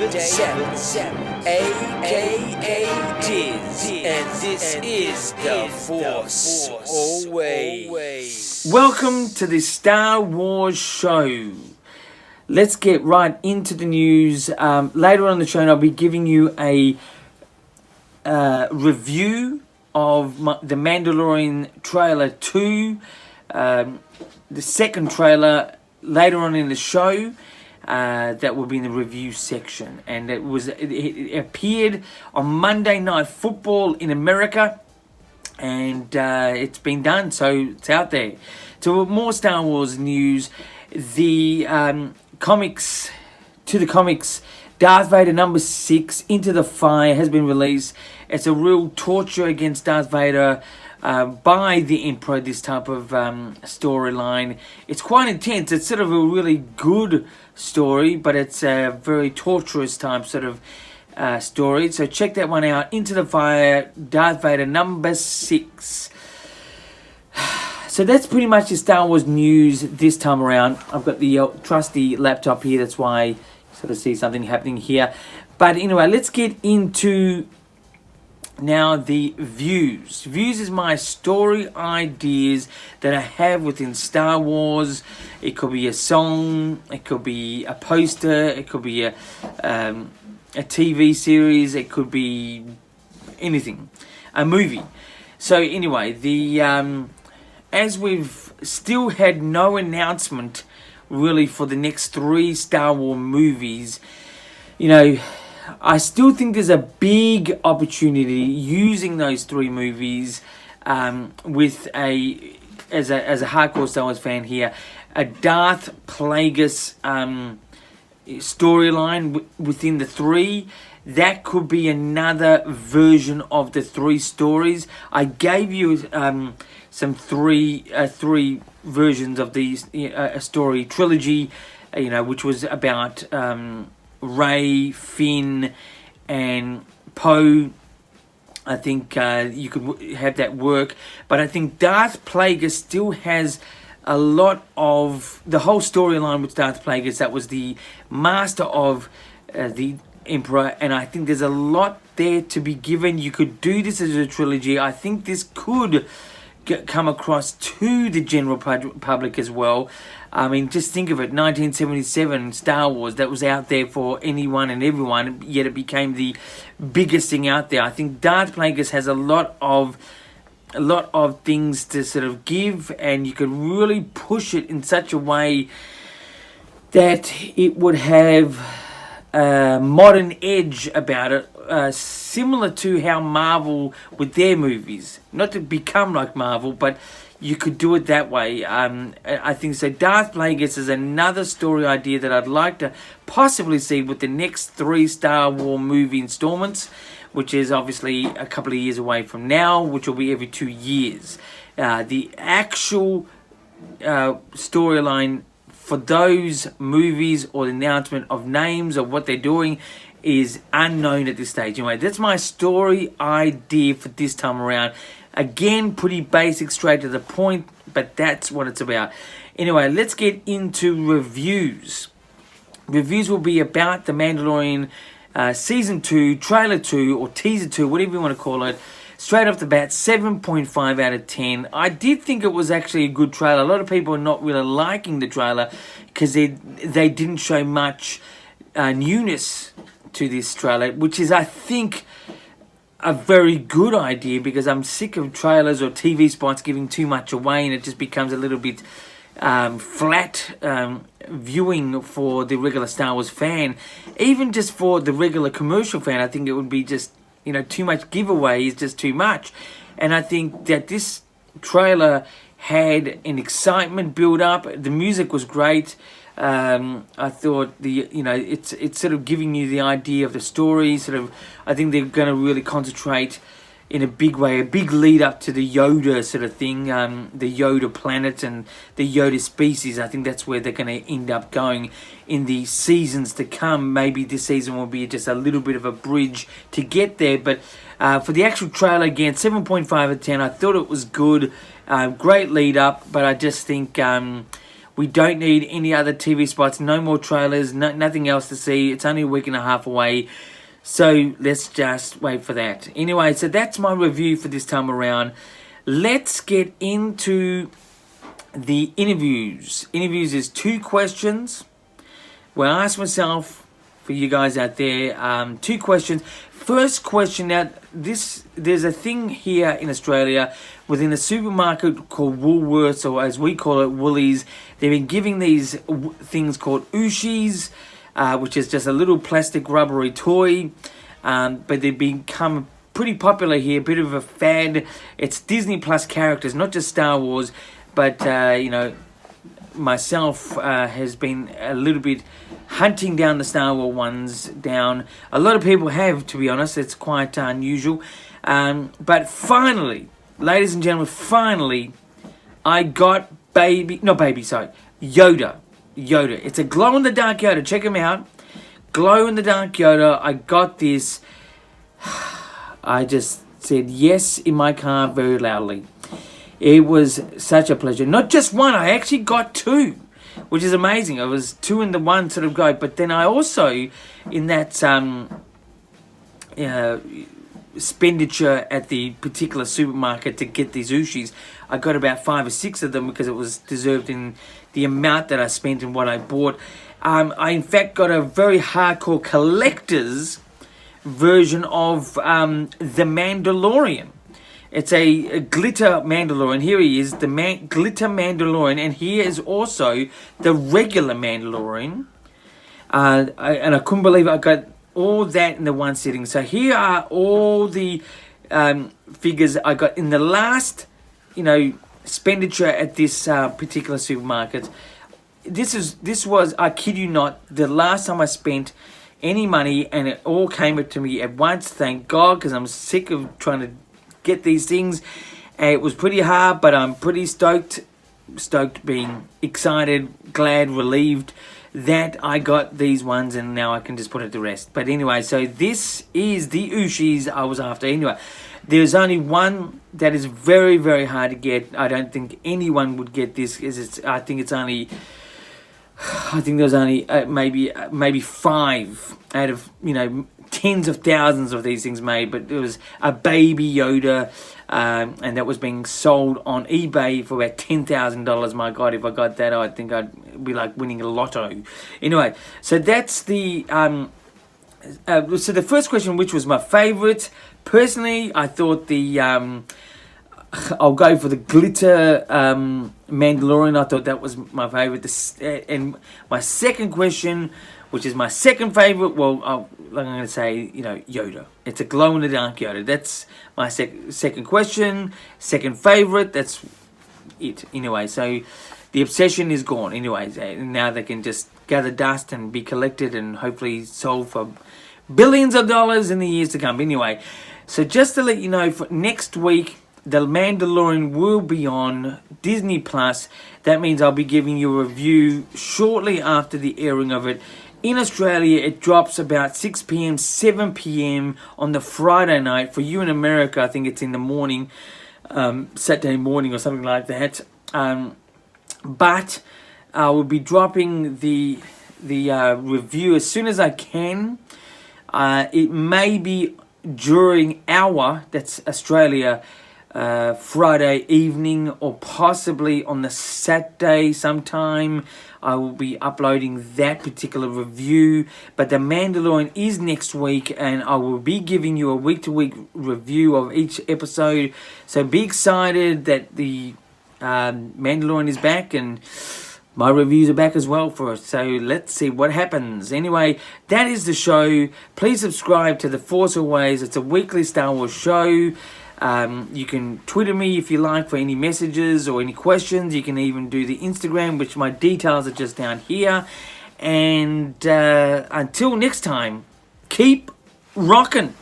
aka Diz, and this is the Force Always. Welcome to the Star Wars show. Let's get right into the news. Later on in the show, I'll be giving you a review of the Mandalorian trailer 2, the second trailer later on in the show. That will be in the review section, and it appeared on Monday Night Football in America, and it's been done, so it's out there. So more Star Wars news. The comics, Darth Vader number 6, Into the Fire, has been released. It's a real torture against Darth Vader by the Emperor, this type of storyline. It's quite intense. It's sort of a really good story, but it's a very torturous type sort of story. So check that one out. Into the Fire, Darth Vader number 6. So that's pretty much the Star Wars news this time around. I've got the trusty laptop here, that's why you sort of see something happening here. But anyway, let's get into now the views. Views is my story ideas that I have within Star Wars. It could be a song, it could be a poster, it could be a TV series, it could be anything, a movie. So anyway, as we've still had no announcement really for the next 3 Star Wars movies, you know, I still think there's a big opportunity using those 3 movies with as a hardcore Star Wars fan here, a Darth Plagueis storyline within the 3. That could be another version of the 3 stories. I gave you some three versions of these a story trilogy, which was about Rey, Finn, and Poe. I think you could have that work, but I think Darth Plagueis still has a lot of the whole storyline with Darth Plagueis. That was the master of the Emperor, and I think there's a lot there to be given. You could do this as a trilogy. I think this could come across to the general public as well. I mean, just think of it, 1977 Star Wars, that was out there for anyone and everyone, yet it became the biggest thing out there. I think Darth Plagueis has a lot of things to sort of give, and you could really push it in such a way that it would have a modern edge about it, similar to how Marvel with their movies, not to become like Marvel, but you could do it that way. I think so. Darth Plagueis is another story idea that I'd like to possibly see with the next 3 Star Wars movie installments, which is obviously a couple of years away from now, which will be every 2 years. The actual storyline for those movies or the announcement of names or what they're doing is unknown at this stage. Anyway, that's my story idea for this time around. Again, pretty basic, straight to the point, but that's what it's about. Anyway, let's get into reviews. Reviews will be about The Mandalorian Season 2, Trailer 2, or Teaser 2, whatever you want to call it. Straight off the bat, 7.5 out of 10. I did think it was actually a good trailer. A lot of people are not really liking the trailer because they didn't show much newness to this trailer, which is, I think, a very good idea, because I'm sick of trailers or TV spots giving too much away, and it just becomes a little bit flat viewing for the regular Star Wars fan. Even just for the regular commercial fan, I think it would be just, too much giveaway is just too much. And I think that this trailer had an excitement build up. The music was great. I thought it's sort of giving you the idea of the story. I think they're going to really concentrate in a big way, a big lead up to the Yoda sort of thing, the Yoda planet and the Yoda species. I think that's where they're going to end up going in the seasons to come. Maybe this season will be just a little bit of a bridge to get there. But for the actual trailer, again, 7.5 out of 10. I thought it was good. Great lead up, but I just think We don't need any other TV spots, no more trailers, nothing else to see. It's only a week and a half away. So let's just wait for that. Anyway, so that's my review for this time around. Let's get into the interviews. Interviews is 2 questions. Well, I asked myself, for you guys out there, 2 questions. First question, now there's a thing here in Australia within a supermarket called Woolworths, or as we call it, Woolies. They've been giving these things called Ooshies, which is just a little plastic rubbery toy, but they've become pretty popular here, a bit of a fad. It's Disney Plus characters, not just Star Wars, but you know, myself has been a little bit hunting down the Star Wars ones down. A lot of people have, to be honest. It's quite unusual. But finally, ladies and gentlemen, finally, I got Yoda. Yoda. It's a glow-in-the-dark Yoda. Check him out. Glow-in-the-dark Yoda. I got this. I just said yes in my car very loudly. It was such a pleasure. Not just one, I actually got 2, which is amazing. It was 2 in the one sort of go. But then I also, in that expenditure at the particular supermarket to get these Ooshies, I got about 5 or 6 of them because it was deserved in the amount that I spent and what I bought. I in fact got a very hardcore collector's version of the Mandalorian. It's a glitter Mandalorian. Here he is, the glitter Mandalorian, and here is also the regular Mandalorian. And I couldn't believe I got all that in the one sitting. So here are all the figures I got in the last, expenditure at this particular supermarket. This was, I kid you not, the last time I spent any money, and it all came to me at once. Thank God, because I'm sick of trying to get these things. It was pretty hard, but I'm pretty stoked being excited, glad, relieved that I got these ones, and now I can just put it to rest. But anyway, so this is the Ooshies I was after. Anyway, there's only one that is very, very hard to get. I don't think anyone would get this, because I think there's only maybe 5 out of tens of thousands of these things made. But it was a baby Yoda, and that was being sold on eBay for about $10,000. My God, if I got that, I think I'd be like winning a lotto. Anyway, so that's the so the first question, which was my favorite. Personally, I thought I'll go for the glitter Mandalorian. I thought that was my favorite. And my second question, which is my second favorite, well, I'm going to say, Yoda. It's a glow-in-the-dark Yoda. That's my second question. Second favorite, that's it. Anyway, so the obsession is gone. Anyway, now they can just gather dust and be collected and hopefully sold for billions of dollars in the years to come. Anyway, so just to let you know, for next week, The Mandalorian will be on Disney Plus. That means I'll be giving you a review shortly after the airing of it. In Australia, it drops about 6 p.m, 7 p.m. on the Friday night. For you in America, I think it's in the morning, Saturday morning or something like that. But I will be dropping the review as soon as I can. It may be during that's Australia, Friday evening, or possibly on the Saturday sometime. I will be uploading that particular review. But The Mandalorian is next week, and I will be giving you a week-to-week review of each episode. So be excited that the Mandalorian is back, and my reviews are back as well for it. So let's see what happens. Anyway, that is the show. Please subscribe to The Force Always. It's a weekly Star Wars show. You can Twitter me if you like for any messages or any questions. You can even do the Instagram, which my details are just down here. And until next time, keep rocking.